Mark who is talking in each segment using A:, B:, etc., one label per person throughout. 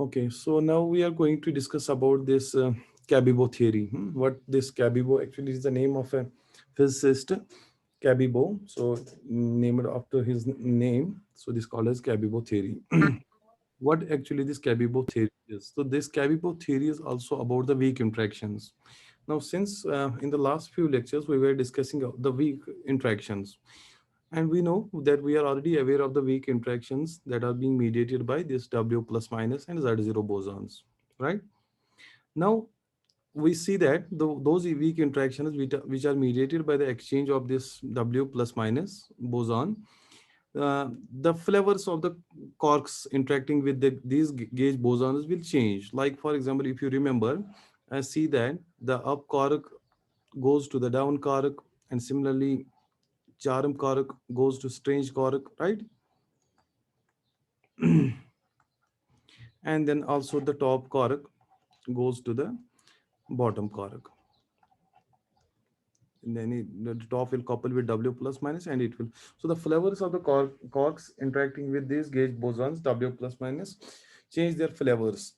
A: Okay, so now we are going to discuss about this Cabibbo theory. What this Cabibbo actually is the name of a physicist, Cabibbo. So named after his name. So this called as Cabibbo theory. What actually this Cabibbo theory is? So this Cabibbo theory is also about the weak interactions. Now, since in the last few lectures we were discussing the weak interactions, and we know that we are already aware of the weak interactions that are being mediated by this W plus minus and Z0 bosons, right? Now, we see that those weak interactions which are mediated by the exchange of this W plus minus boson, the flavors of the quarks interacting with these gauge bosons will change. Like, for example, if you remember, I see that the up quark goes to the down quark, and similarly, charm quark goes to strange quark, right? And then also the top quark goes to the bottom quark. And then the top will couple with W plus minus, and it will. So the flavors of the quarks interacting with these gauge bosons W plus minus change their flavors.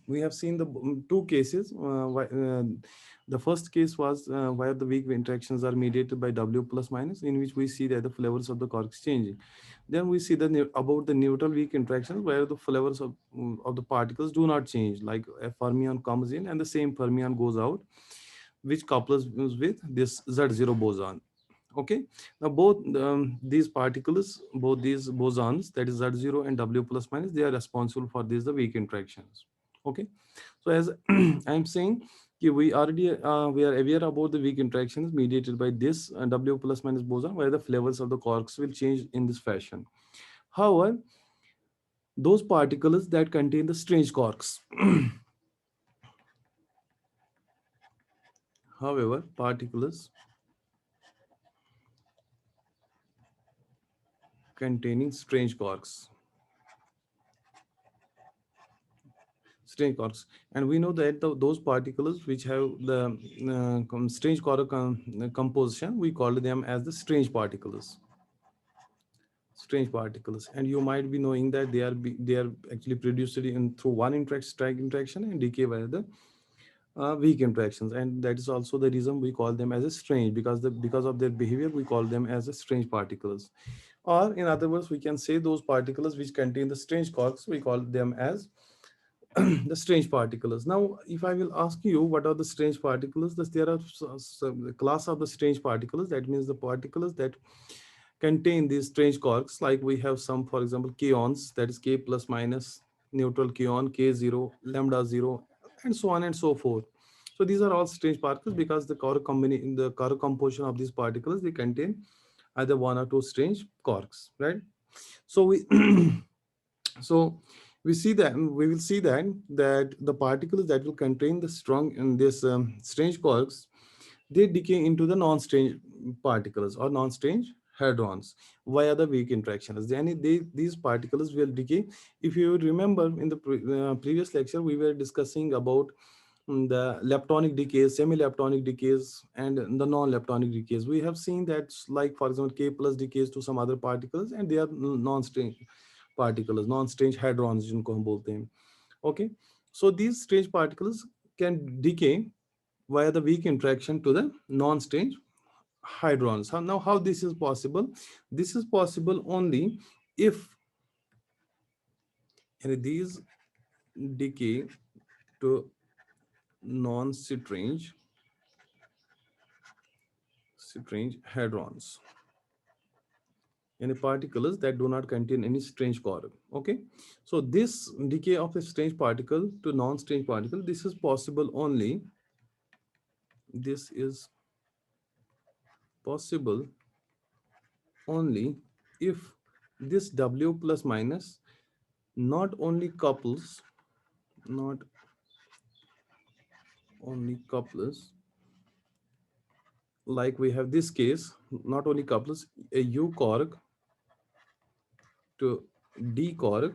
A: We have seen the two cases. The first case was where the weak interactions are mediated by W plus minus, in which we see that the flavors of the quarks changing. Then we see about the neutral weak interactions where the flavors of the particles do not change. Like a fermion comes in and the same fermion goes out, which couples with this Z0 boson. Okay, now these particles, both these bosons, that is Z0 and W plus minus, they are responsible for these the weak interactions. Okay, so as I'm saying, we are aware about the weak interactions mediated by this W plus minus boson, where the flavors of the quarks will change in this fashion. However, those particles that contain the strange quarks, however, particles containing strange quarks, and we know that those particles which have the strange quark composition, we call them as the strange particles. And you might be knowing that they are actually produced in through one strike interaction and decay via the weak interactions, and that is also the reason we call them as a strange, because of their behavior we call them as a strange particles. Or in other words, we can say those particles which contain the strange quarks, we call them as the strange particles. Now, if I will ask you what are the strange particles, there are the class of the strange particles. That means the particles that contain these strange quarks. Like we have some, for example, kaons, that is K plus minus, neutral kaon, K0, lambda 0, and so on and so forth. So these are all strange particles because the quark composition of these particles, they contain either one or two strange quarks, right? So we so we will see that the particles that will contain the strong and this strange quarks, they decay into the non-strange particles or non-strange hadrons via the weak interactions. Then these particles will decay. If you remember in the previous lecture, we were discussing about the leptonic decays, semi-leptonic decays, and the non-leptonic decays. We have seen that, like for example, K plus decays to some other particles, and they are non-strange particles, non-strange hadrons जिनको हम बोलते हैं. Okay, so these strange particles can decay via the weak interaction to the non-strange hadrons. Now, how this is possible? This is possible only if these decay to non-strange hadrons, any particles that do not contain any strange quark. Okay, so this decay of a strange particle to non-strange particle, this is possible only, this is possible only if this W plus minus not only couples, like we have this case, not only couples a U quark to D quark,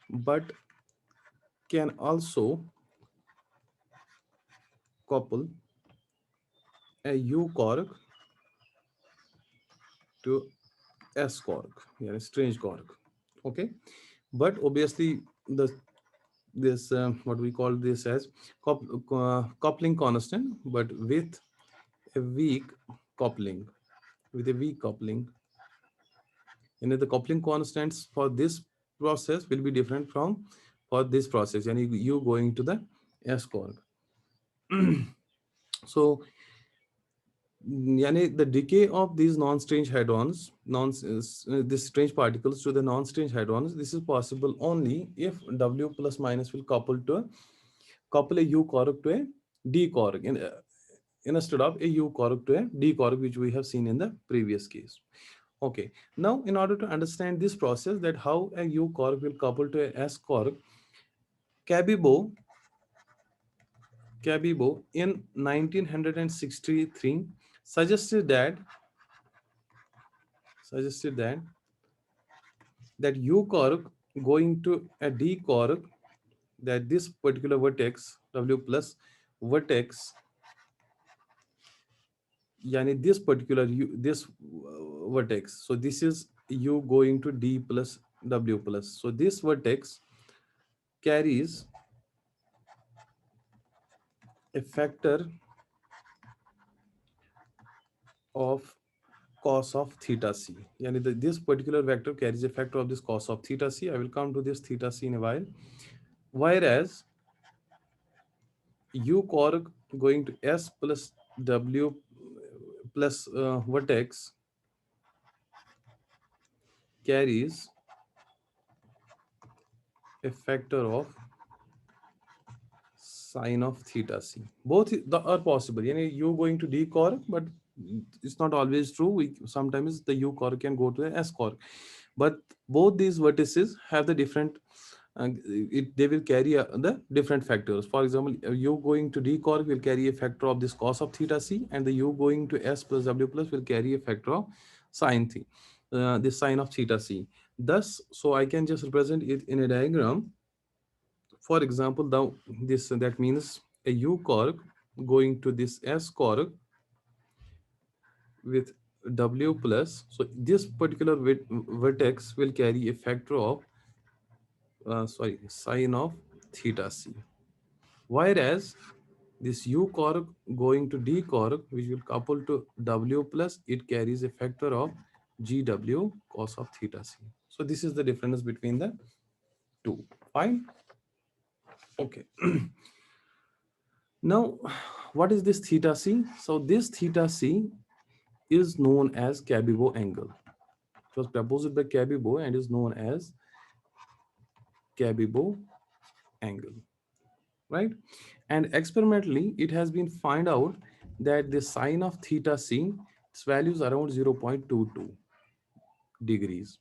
A: but can also couple a U quark to S quark, yeah, strange quark. Okay, but obviously the this what we call this as coupling constant, but a weak coupling with a weak coupling. The coupling constants for this process will be different from for this process, and you going to the S curve. So the decay of these non-strange hadrons, these strange particles to the non-strange hadrons, this is possible only if W plus minus will couple a U quark to a D quark instead of a U quark to a D quark, which we have seen in the previous case. Okay, now in order to understand this process, that how a U quark will couple to a S quark, Cabibbo, Cabibbo in 1963 suggested that suggested that U quark going to a D quark, that this particular vertex W plus vertex, yani this particular this vertex, so this is U going to D plus W plus, so this vertex carries a factor of cos of theta c, yani this particular vector carries a factor of this cos of theta c. I will come to this theta c in a while. Whereas U quark going to S plus W plus vertex carries a factor of sine of theta c. Both are possible. You going to D quark, but it's not always true. Sometimes the U quark can go to the S quark, but both these vertices have the different. They will carry the different factors. For example, U going to D quark will carry a factor of this cos of theta c, and the U going to S plus W plus will carry a factor of sine theta, this sine of theta c. Thus, so I can just represent it in a diagram. For example, now this that means a U quark going to this S quark with W plus. So this particular vertex will carry a factor of sine of theta c. Whereas this U quark going to D quark, which will couple to W plus, it carries a factor of GW cos of theta c. So this is the difference between the two. Fine. Okay. Now, what is this theta c? So this theta c is known as Cabibbo angle. It was proposed by Cabibbo and is known as Cabibbo angle, right? And experimentally, it has been found out that the sine of theta c, its value is around 0.22 degrees.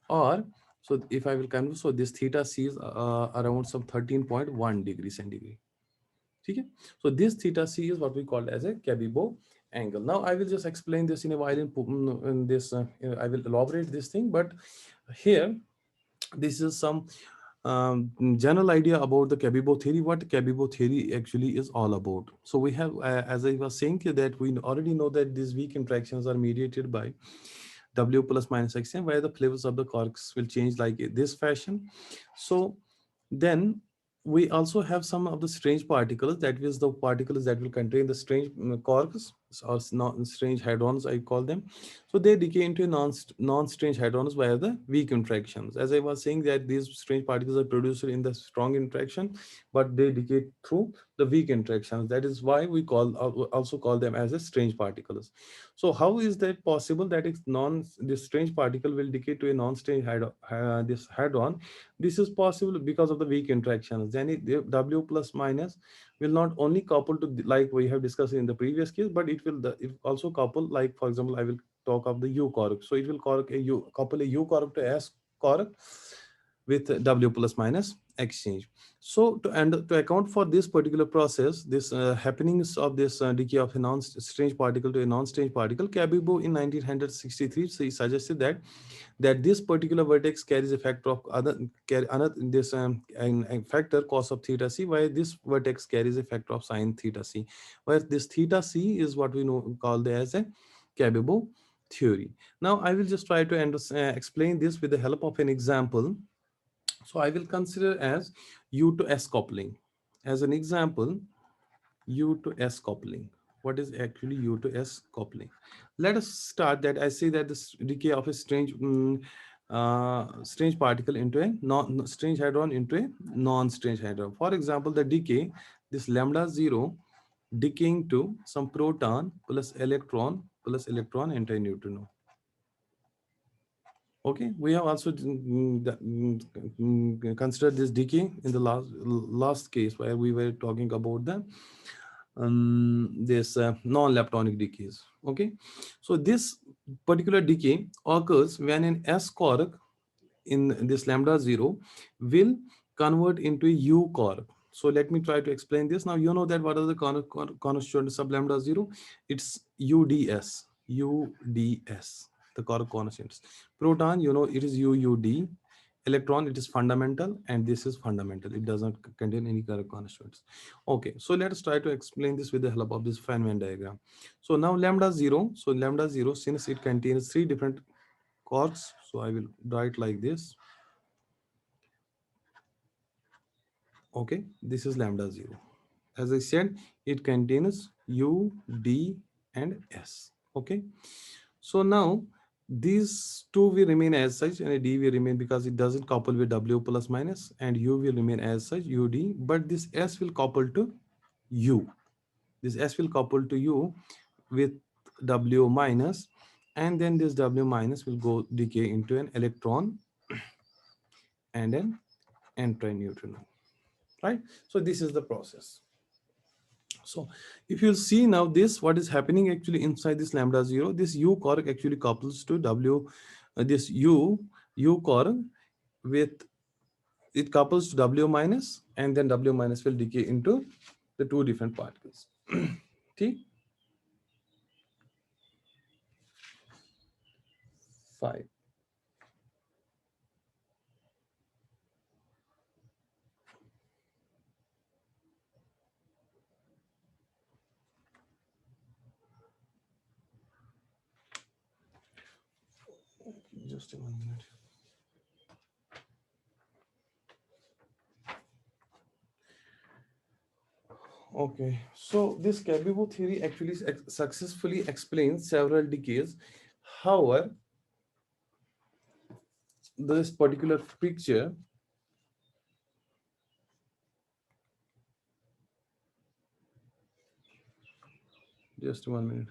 A: Or, so if I will convert, so this theta c is around some 13.1 degrees centigrade. Okay? So this theta c is what we call as a Cabibbo angle. Now I will just explain this in a while in this. I will elaborate this thing, but here this is some general idea about the Cabibbo theory, what Cabibbo theory actually is all about. So we have, as I was saying, that we already know that these weak interactions are mediated by W plus minus xm, where the flavors of the quarks will change like this fashion. So then we also have some of the strange particles, that is the particles that will contain the strange quarks or strange hadrons, I call them. So they decay into non-strange hadrons via the weak interactions. As I was saying, that these strange particles are produced in the strong interaction, but they decay through the weak interactions. That is why we also call them as a strange particles. So how is that possible that this strange particle will decay to a non-strange this hadron? This is possible because of the weak interactions. Then W plus minus will not only couple to like we have discussed in the previous case, but it also couple, like for example, I will talk of the U quark. So it will couple a U quark to S quark with W plus minus exchange. So to account for this particular process, this happenings of this decay of a non-strange particle to a non-strange particle, Cabibbo in 1963 so he suggested that this particular vertex carries a factor of another this and factor cos of theta c, while this vertex carries a factor of sine theta c, where this theta c is what we know called as a Cabibbo theory. Now I will just try to explain this with the help of an example. So I will consider as U to S coupling. As an example, U to S coupling. What is actually U to S coupling? Let us start that I say that this decay of a strange particle into a strange hadron into a non-strange hadron. For example, the decay, this lambda 0 decaying to some proton plus electron antineutrino. Okay, we have also considered this decay in the last case where we were talking about the this non-leptonic decays. Okay, so this particular decay occurs when an S quark in this lambda 0 will convert into a U quark. So let me try to explain this. Now you know that what are the constituents of lambda 0? It's UDS, the quark constituents. Proton, you know, it is UUD. Electron, it is fundamental, and this is fundamental. It does not contain any quark constituents. Okay, so let us try to explain this with the help of this Feynman diagram. So now lambda 0. So lambda 0, since it contains three different quarks, so I will write like this. Okay, this is lambda 0. As I said, it contains U, D, and S. Okay, so now these two will remain as such, and a D will remain because it doesn't couple with W plus minus, and U will remain as such, UD, but this S will couple to U. This S will couple to U with W minus, and then this W minus will go decay into an electron and an antrineutrino. Right? So this is the process. So if you'll see now this, what is happening actually inside this lambda 0, this U quark actually couples to W, this U quark with, it couples to W minus, and then W minus will decay into the two different particles. T 5. Just a 1 minute. Okay, so this Cabibbo theory actually successfully explains several decays. However, this particular picture, just 1 minute.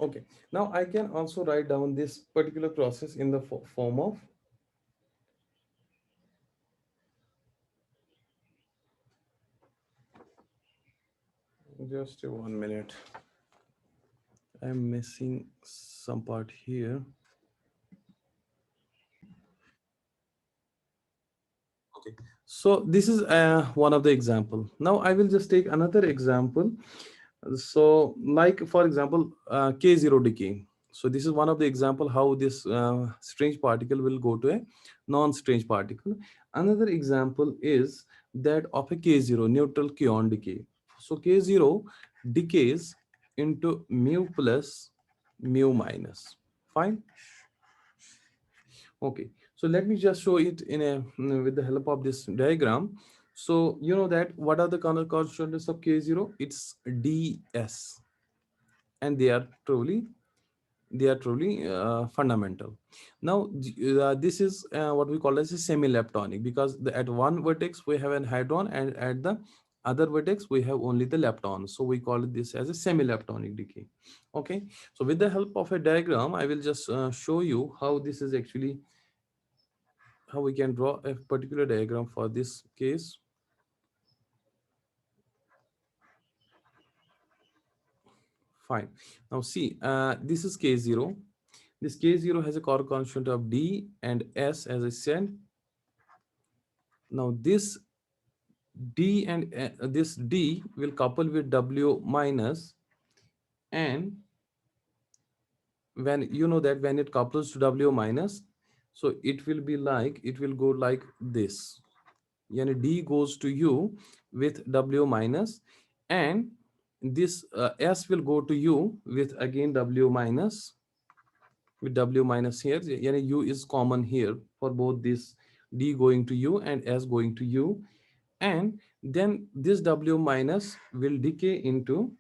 A: Okay, now I can also write down this particular process in the form of, just 1 minute. I'm missing some part here. Okay, so this is one of the example. Now I will just take another example. So like for example, K0 decay. So this is one of the example how this strange particle will go to a non-strange particle. Another example is that of a K0 neutral kaon decay. So K0 decays into mu plus mu minus. Fine. Okay, so let me just show it in a with the help of this diagram. So you know that what are the constituents of K0? It's ds, and they are truly fundamental. Now this is what we call as a semi-leptonic, because at one vertex we have an hadron, and at the other vertex we have only the lepton. So we call this as a semi-leptonic decay. Okay, so with the help of a diagram, I will just show you how this is actually, how we can draw a particular diagram for this case. Fine. Now see, this is K0. This K0 has a core constant of D and S, as I said. Now this D and this D will couple with W minus, and when you know that when it couples to W minus, so it will be like, it will go like this. Yani D goes to U with W minus, and this S will go to U with again W minus, with W minus here. Yani U is common here for both this D going to U and S going to U. And then this W minus will decay into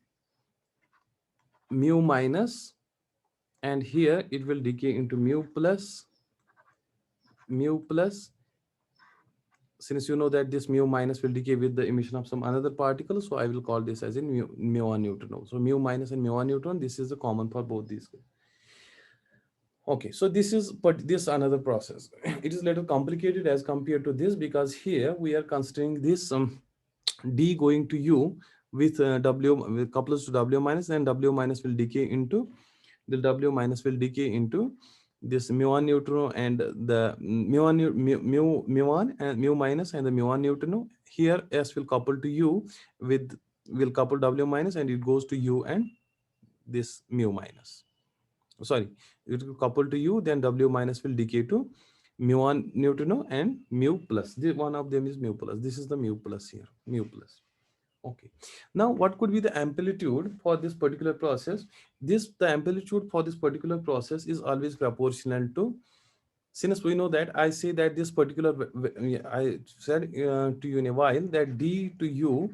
A: mu minus, and here it will decay into mu plus. Since you know that this mu minus will decay with the emission of some another particle, so I will call this as in mu1 neutron. So mu minus and mu1 neutron, this is the common for both these. Okay, so this is, but this another process. It is little complicated as compared to this, because here we are considering this D going to U with W with couplers to W minus, and W minus will decay into this mu1 neutron and the mu1 mu1 and mu minus and the mu1 neutron. Here S will couple to U with, will couple W minus, and it goes to U and this mu minus. Sorry, it will couple to U, then W minus will decay to mu1 neutrino and mu plus. This one of them is mu plus. This is the mu plus here, mu plus. Okay. Now, what could be the amplitude for this particular process? The amplitude for this particular process is always proportional to, since we know that I say that this particular, I said to you in a while that D to U,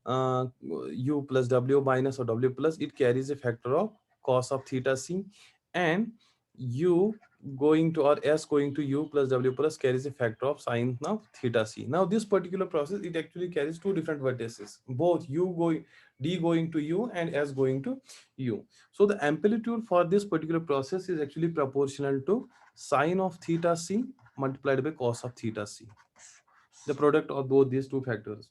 A: uh, U plus W minus or W plus, it carries a factor of cos of theta C, and U going to, or S going to U plus W plus, carries a factor of sine of theta C. Now this particular process, it actually carries two different vertices, both U going, D going to U and S going to U. So the amplitude for this particular process is actually proportional to sine of theta C multiplied by cos of theta C, the product of both these two factors.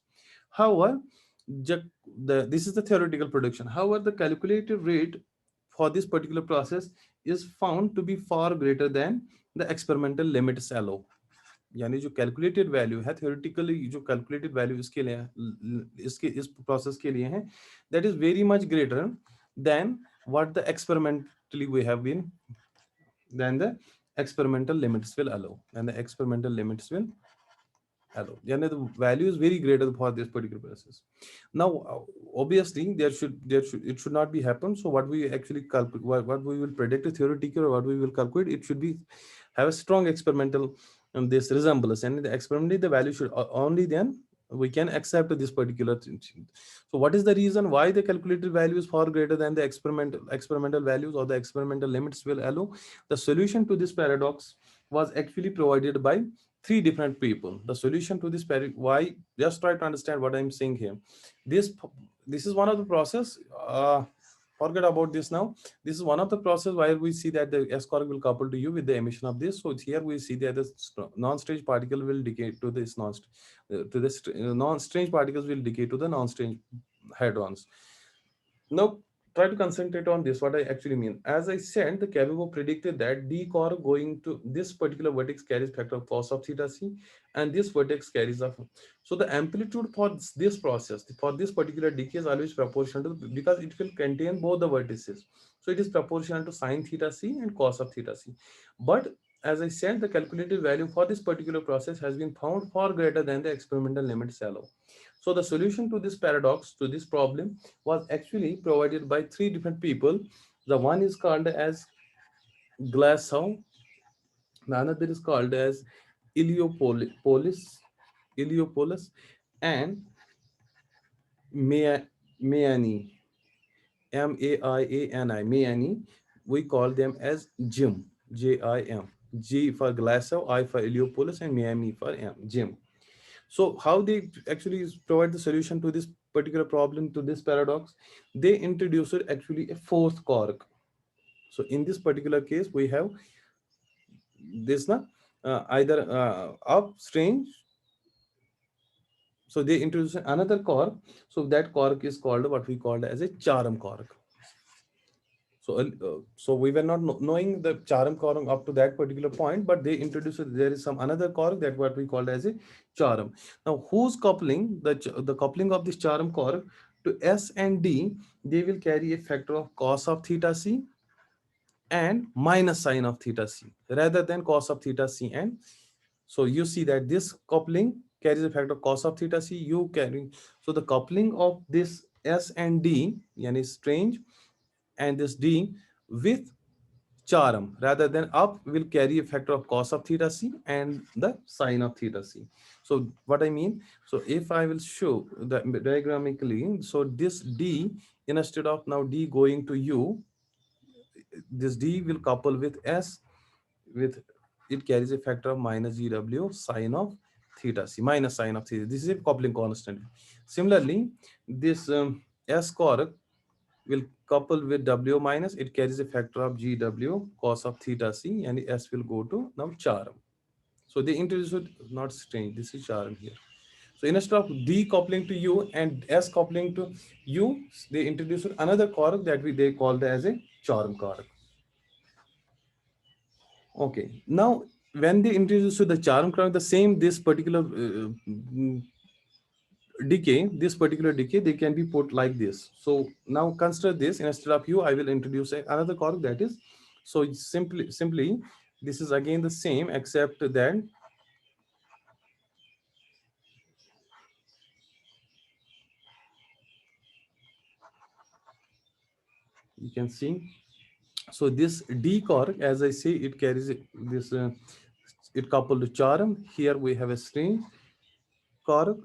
A: However, this is the theoretical prediction. However, the calculated rate for this particular process is found to be far greater than the experimental limits allow. यानी जो calculated value है, theoretically जो calculated value इसके लिए इसके इस process के लिए है, that is very much greater than what the experimentally we have been, than the experimental limits will allow, and the experimental limits will allow. Yani the value is very greater for this particular process. Now, obviously, it should not be happen. So what we actually calculate, what we will predict a theoretical, or what we will calculate, it should be have a strong experimental this resemblance, and the experimentally the value should only then we can accept this particular thing. So what is the reason why the calculated value is far greater than the experimental values, or the experimental limits will allow? The solution to this paradox was actually provided by three different people. The solution to this why, just try to understand what I'm saying here. This is one of the process, forget about this now. This is one of the process where we see that the S quark will couple to U with the emission of this. So here we see that the non-strange particle will decay to this non-strange particles will decay to the non-strange hadrons. Now, try to concentrate on this, what I actually mean. As I said, the Cabebo predicted that D core going to this particular vertex carries factor of cos of theta C, and this vertex carries of. So the amplitude for this process, for this particular decay, is always proportional to, because it will contain both the vertices. So it is proportional to sine theta C and cos of theta C. But as I said, the calculated value for this particular process has been found far greater than the experimental limits allow. So the solution to this paradox, to this problem, was actually provided by three different people. The one is called as Glashow, the another is called as Iliopolis, Iliopolis, and Mayani, Maini, Mayani. We call them as Jim, Jim. G for Glashow, I for Iliopolis, and Miami for M, Jim. So how they actually provide the solution to this particular problem, to this paradox? They introduced actually a fourth quark. So in this particular case, we have this either up strange. So they introduce another quark. So that quark is called what we called as a Charam quark. So we were not knowing the Charam quark up to that particular point, but they introduced there is some another quark that what we called as a Charam. Now, who's coupling the coupling of this Charam quark to S and D? They will carry a factor of cos of theta C and minus sine of theta C, rather than cos of theta C. And so you see that this coupling carries a factor cos of theta C. You carrying, so the coupling of this S and D, yani strange, and this D with Charam rather than up will carry a factor of cos of theta c and the sine of theta c. So what I mean, so if I will show the diagrammically, so this d, instead of now d going to u, this d will couple with s, with it carries a factor of minus gw sine of theta c, minus sine of theta. This is a coupling constant. Similarly, this s correct will couple with w minus, it carries a factor of gw cos of theta c, and s will go to now charm. So they introduce it, not strange, this is charm here. So instead of d coupling to u and s coupling to u, they introduced another cork that they called as a charm cork. Okay, now when they introduce the charm cork, the same this particular decay, this particular decay, they can be put like this. So now consider this, instead of u I will introduce another cork, that is, so it's simply this is again the same, except that you can see, so this d cork, as I say, it carries this it coupled to charm. Here we have a string cork.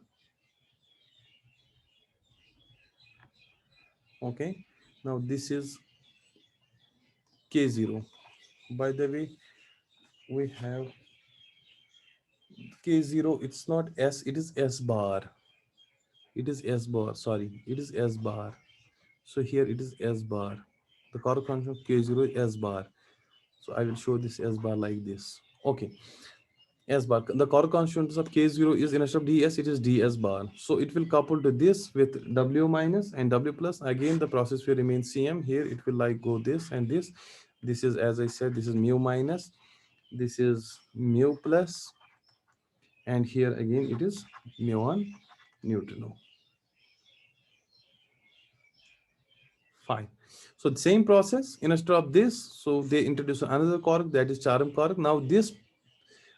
A: Okay, now this is k0. By the way, we have k0, it's not s, it is s bar, it is s bar, sorry, it is s bar. So here it is s bar, the corresponding of k0 is s bar. So I will show this s bar like this. Okay, s bar, the correspondence of k0 is, instead of ds, it is ds bar. So it will couple to this with w minus and w plus. Again the process will remain same. Here it will like go this and this. This is, as I said, this is mu minus, this is mu plus, and here again it is mu1 neutrino. Fine. So the same process, instead of this, so they introduce another cork, that is charm cork. Now this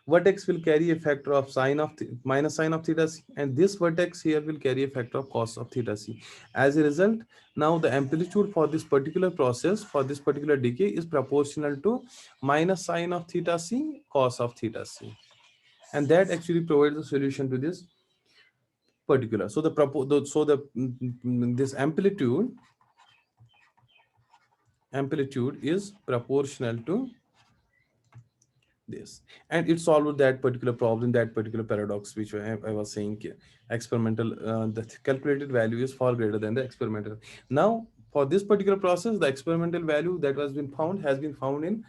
A: vertex will carry a factor of sine of minus sine of theta c, and this vertex here will carry a factor of cos of theta c. As a result, now the amplitude for this particular process, for this particular decay, is proportional to minus sine of theta c cos of theta c, and that actually provides a solution to this particular. So this amplitude is proportional to this, and it solved that particular problem, that particular paradox which I was saying. Experimental, the calculated value is far greater than the experimental. Now for this particular process, the experimental value that has been found in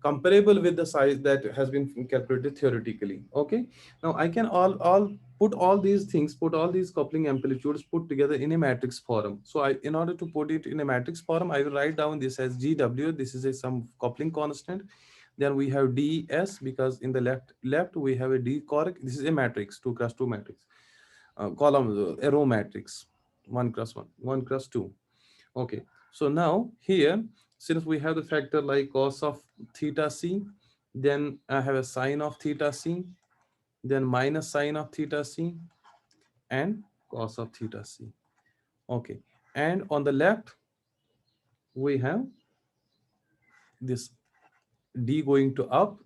A: comparable with the size that has been calculated theoretically. Okay, now I can all put all these things, put all these coupling amplitudes put together in a matrix form. So I, in order to put it in a matrix form, I will write down this as gw, this is a some coupling constant. Then we have ds, because in the left we have a d cork. This is a matrix, 2 cross 2 matrix, column, arrow matrix, 1 cross 1, 1 cross 2. Okay, so now here, since we have the factor like cos of theta c, then I have a sine of theta c, then minus sine of theta c, and cos of theta c. Okay, and on the left we have this d going to up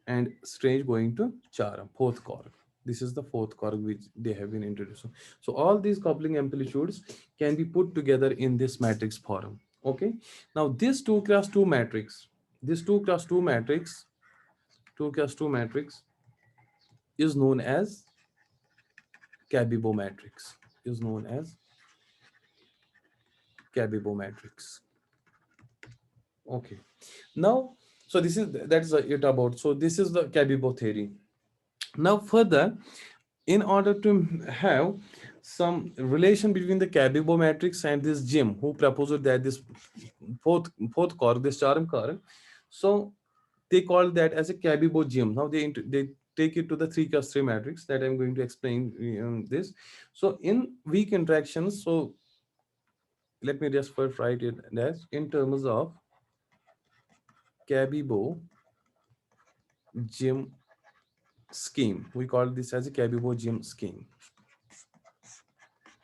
A: and strange going to charm, fourth cork. This is the fourth cork which they have been introduced. So all these coupling amplitudes can be put together in this matrix form. Okay, now this 2 cross 2 matrix, this 2 cross 2 matrix, 2 cross 2 matrix is known as Cabibbo matrix, is known as Cabibbo matrix. Okay, now, so this is, that's it about, so this is the Cabibbo theory. Now further, in order to have some relation between the Cabibbo matrix and this Jim, who proposed that this fourth cork, this charm cork, so they call that as a Cabibbo Jim. Now they take it to the 3 cross 3 matrix that I'm going to explain this. So in weak interactions, so let me just first write it as, in terms of Cabibbo Jim scheme, we call this as a Cabibbo Jim scheme.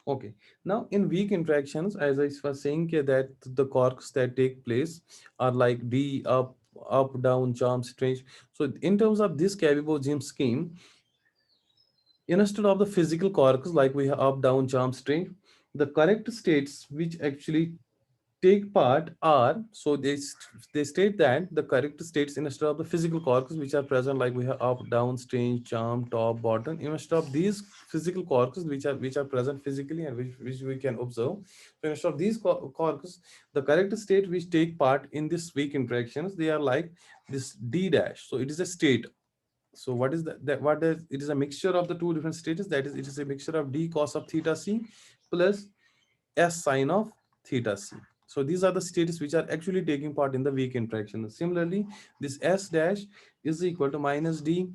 A: Okay. Now, in weak interactions, as I was saying, that the quarks that take place are like d, up, down, charm, strange. So, in terms of this Cabibbo-Jim scheme, instead of the physical quarks like we have up, down, charm, strange, the correct states which actually take part are, so they state that the correct states instead of the physical quarks which are present like we have up, down, strange, charm, top, bottom, instead of these physical quarks which are present physically and which we can observe, so instead of these quarks, the correct state which take part in this weak interactions, they are like this d dash. So it is a state. So what is that what is it? Is a mixture of the two different states, that is it is a mixture of d cos of theta c plus s sine of theta c. So these are the states which are actually taking part in the weak interaction. Similarly, this s dash is equal to minus d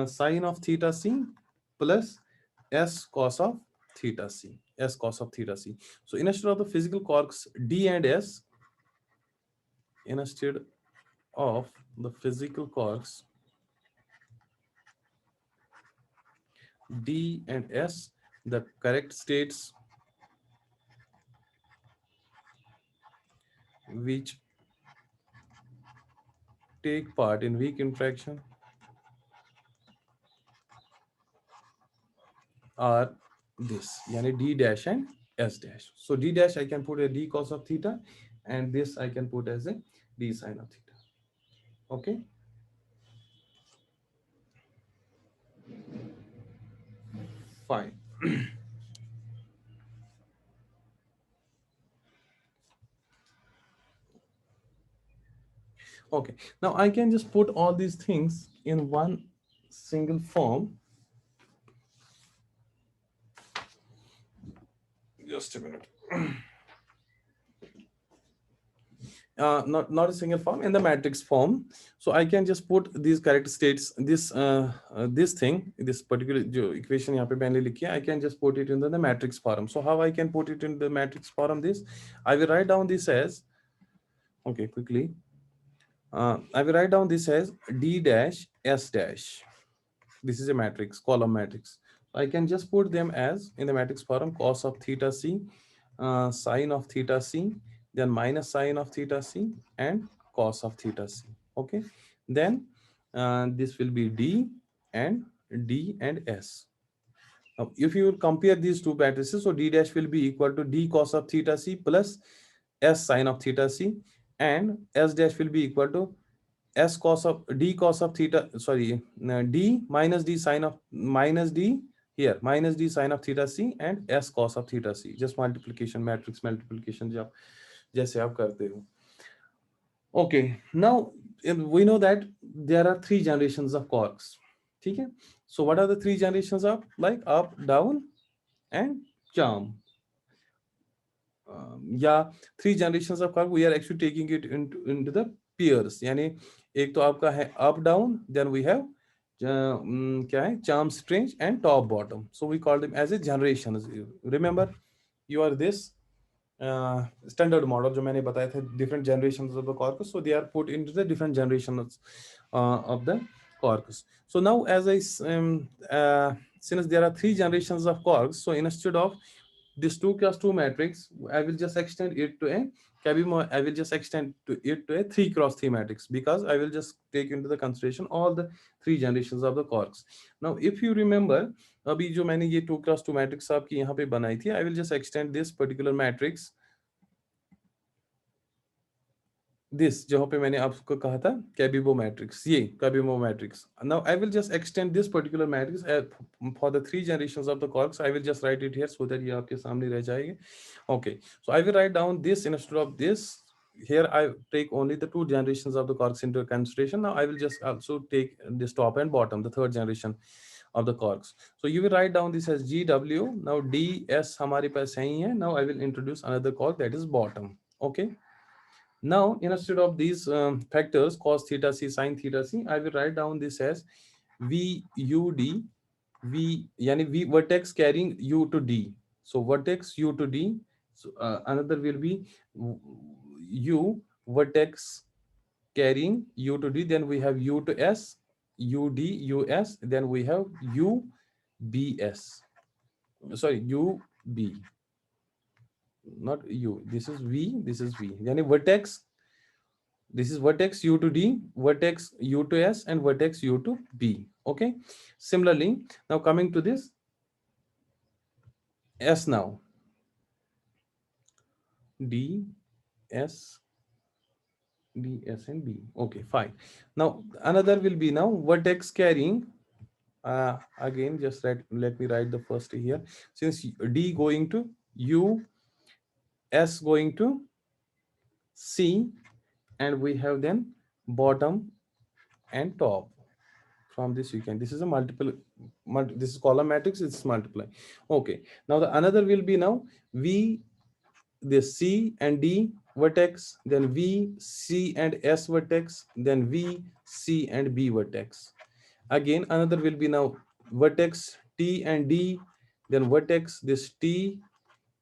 A: sine of theta c plus s cos of theta c, s cos of theta c. So instead of the physical quarks d and s, instead of the physical quarks d and s, the correct states which take part in weak interaction are this, yani d dash and s dash. So d dash I can put a d cos of theta, and this I can put as a d sine of theta. Okay, fine. Okay, now I can just put all these things in one single form. Just a minute. Not a single form, in the matrix form. So I can just put these correct states, this thing, this particular equation यहाँ पे मैंने लिखी है, I can just put it in the matrix form. So how I can put it in the matrix form? This I will write down this as, okay, quickly. I will write down this as d dash s dash. This is a matrix, column matrix. I can just put them as in the matrix form: cos of theta c, sine of theta c, then minus sine of theta c, and cos of theta c. Okay, then this will be and d and s. Now, if you compare these two matrices, so d dash will be equal to d cos of theta c plus s sine of theta c, and s dash will be equal to s cos of d cos of theta, sorry, d minus d sine of minus d, here minus d sine of theta c and s cos of theta c, just multiplication, matrix multiplication जब जैसे आप करते हो. Okay, now we know that there are three generations of quarks. ठीक है? So what are the three generations of, like up, down and charm? Yeah, three generations of quark, we are actually taking it into the pairs. यानी एक तो आपका है up down, then we have क्या है, charm, strange and top bottom. So we call them as a generations. Remember you are this standard model जो मैंने बताया था, different generations of the corpus, so they are put into the different generations of the corpus. So now as since there are three generations of quarks, so instead of this 2 cross 2 matrix, I will just extend it to a I will just extend it to a 3 cross 3 matrix, because I will just take into the consideration all the three generations of the quarks. Now if you remember, अभी जो मैंने ये 2 cross 2 matrix आपकी यहाँ पे बनाई थी, I will just extend this particular matrix, this जहाँ पे मैंने आपको कहा था Cabibbo matrix, ये Cabibbo matrix. Now I will just extend this particular matrix for the three generations of the quarks. I will just write it here so that ये आपके सामने रह जाएगी. Okay, so I will write down this instead of this. Here I take only the two generations of the quarks into consideration. Now I will just also take this top and bottom, the third generation of the quarks. So you will write down this as GW. Now DS हमारे पास सही है. Now I will introduce another quark, that is bottom. Okay. Now, instead of these factors, cos theta c, sin theta c, I will write down this as VUD, V, yani V vertex carrying U to D. So vertex U to D. So another will be U vertex carrying U to D. Then we have U to S, UD, US. Then we have UBS. Sorry, B, not U. This is V, this is V. Yani vertex, this is vertex U to D, vertex U to S, and vertex U to B. Okay. Similarly, now coming to this S now. D, S, D, S, and B. Okay, fine. Now another will be now vertex carrying. Again, just let me write the first here. Since D going to U, S going to C, and we have then bottom and top. From this you can, this is a this is column matrix, it's multiply. Okay, now the another will be now V, the C and D vertex, then V, C and S vertex, then V, C and B vertex. Again another will be now vertex T and D, then vertex this T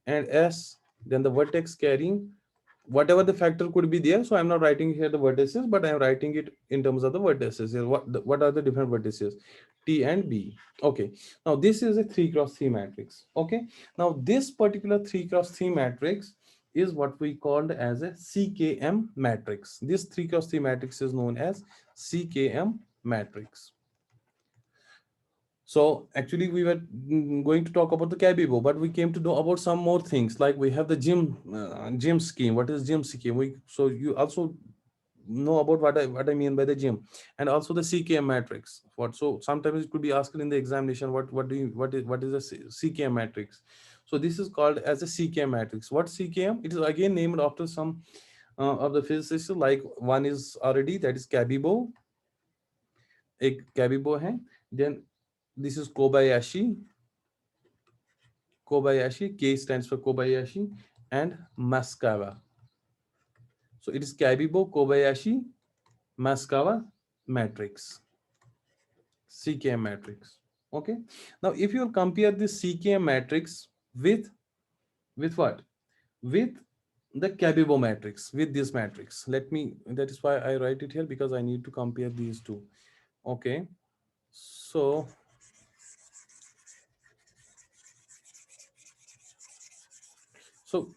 A: and S, then the vertex carrying whatever the factor could be there. So I'm not writing here the vertices, but I'm writing it in terms of the vertices here. What are the different vertices? T and B. Okay, now this is a 3 cross 3 matrix. Okay, now this particular 3 cross 3 matrix is what we called as a CKM matrix. This 3 cross 3 matrix is known as CKM matrix. So actually we were going to talk about the Cabibo, but we came to know about some more things, like we have the gym scheme. What is gym scheme? So you also know about what I mean by the gym, and also the CKM matrix. What, so sometimes it could be asked in the examination, what is a CKM matrix? So this is called as a CKM matrix. What CKM? It is again named after some of the physicists, like one is already, that is Cabibo. एक Cabibo है. Then this is Kobayashi. Kobayashi, K stands for Kobayashi, and Maskawa. So it is Cabibo, Kobayashi, Maskawa matrix, CKM matrix. Okay. Now, if you compare this CKM matrix with what? With the Cabibo matrix, with this matrix. That is why I write it here, because I need to compare these two. Okay. So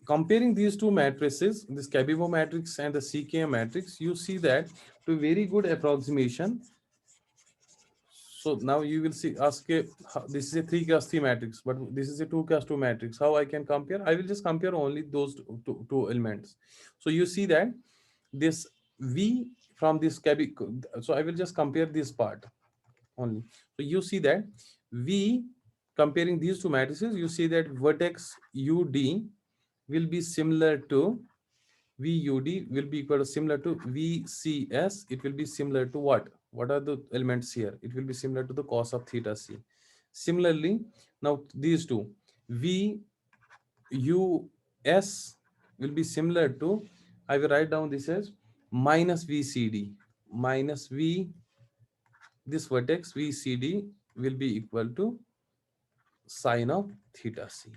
A: comparing these two matrices, this Cabibo matrix and the CKM matrix, you see that to a very good approximation. So now you will see, this is a 3 cross 3 matrix, but this is a 2 cross 2 matrix. How I can compare? I will just compare only those two elements. So you see that this V from this Cabibo, so I will just compare this part only. So you see that V, comparing these two matrices, you see that vertex UD will be similar to VUD, will be equal to similar to VCS. It will be similar to what? What are the elements here? It will be similar to the cos of theta C. Similarly, now these two, VUS will be similar to, I will write down this as minus VCD. Minus V, this vertex VCD will be equal to sine of theta C.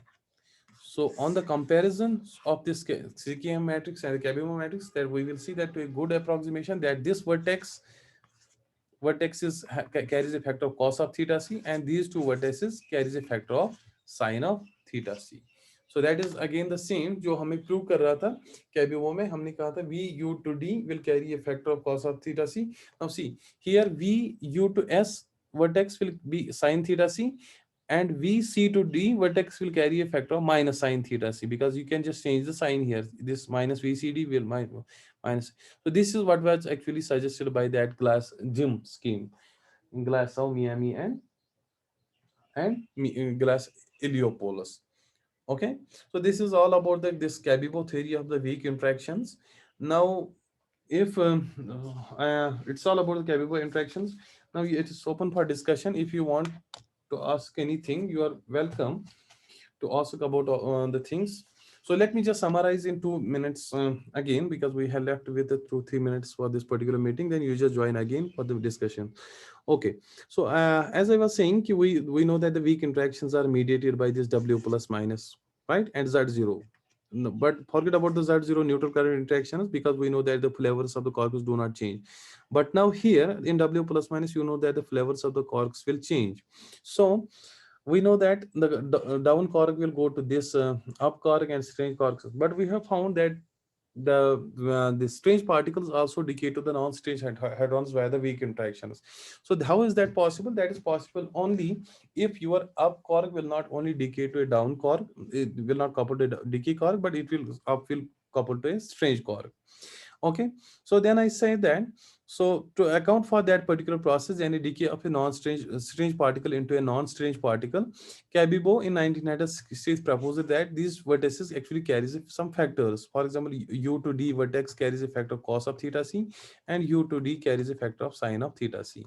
A: So on the comparison of this CKM matrix and the Cabibo matrix, that we will see that to a good approximation that this vertex carries a factor of cos of theta C, and these two vertices carries a factor of sine of theta C. So that is again the same जो हमें prove कर रहा था Cabibo में. हमने कहा था VU to D will carry a factor of cos of theta C. Now see here, VU to S vertex will be sine theta C, and VC to D vertex will carry a factor of minus sine theta C, because you can just change the sign here. This minus VCD will minus. So this is what was actually suggested by that glass gym scheme, Glasgow, Miami, and Glass Iliopolis. Okay, so this is all about this Cabibo theory of the weak interactions. Now, if it's all about the Cabibo interactions, now it is open for discussion. If you want to ask anything, you are welcome to ask about the things. So let me just summarize in 2 minutes again, because we have left with 2-3 minutes for this particular meeting. Then you just join again for the discussion. Okay. So as I was saying, we know that the weak interactions are mediated by this W plus minus, right, and Z0. No, but forget about the Z0 neutral current interactions, because we know that the flavors of the quarks do not change. But now here in W plus minus, you know that the flavors of the quarks will change. So we know that the down quark will go to this up quark and strange quarks, but we have found that the strange particles also decay to the non-strange hadrons via the weak interactions. So how is that possible? That is possible only if your up quark will not only decay to a down quark, it will not couple to a decay quark, but it will couple to a strange quark. Okay, so then I say that, so to account for that particular process, any decay of a non-strange strange particle into a non-strange particle, Cabibbo in 1996 proposed that these vertices actually carries some factors. For example, u to d vertex carries a factor cos of theta c, and u to d carries a factor of sine of theta c.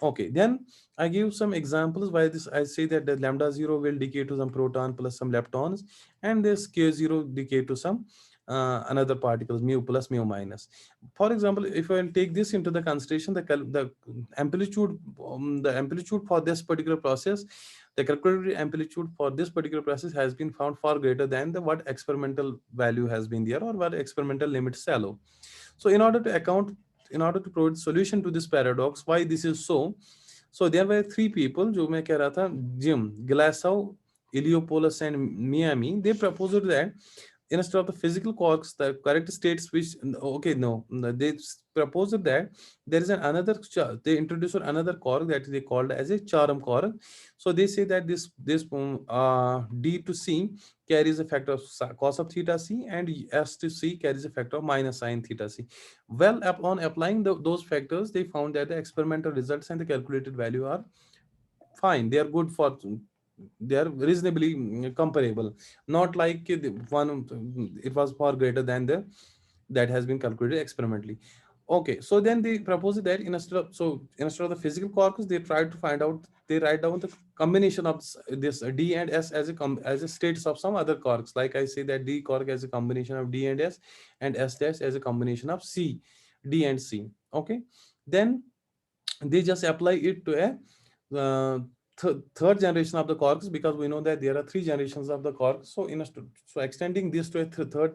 A: Okay, then I give some examples why this. I say that the lambda 0 will decay to some proton plus some leptons, and this k 0 decay to some another particles, mu plus mu minus. For example, if I will take this into the consideration, the amplitude the amplitude for this particular process, the calculated amplitude for this particular process has been found far greater than the what experimental value has been there, or what experimental limit shallow. So in order to provide solution to this paradox, why this is so, so there were three people जो मैं कह रहा था, Jim Glasgow, Iliopolis and Miami. They proposed that instead of the physical quarks, the correct states which, okay, no, they proposed that there is they introduced another quark that they called as a charm quark. So they say that this d to c carries a factor of cos of theta c, and s to c carries a factor of minus sine theta c. Well, upon applying those factors, they found that the experimental results and the calculated value are fine. They are good for, they are reasonably comparable, not like the one, it was far greater than the that has been calculated experimentally. Okay, so then they propose that instead of the physical quarks, they try to find out, they write down the combination of this d and s as a states of some other quarks. Like I say that d quark as a combination of d and s dash as a combination of c, d and c. Okay, then they just apply it to a third generation of the quarks, because we know that there are three generations of the quarks. So so extending this to a third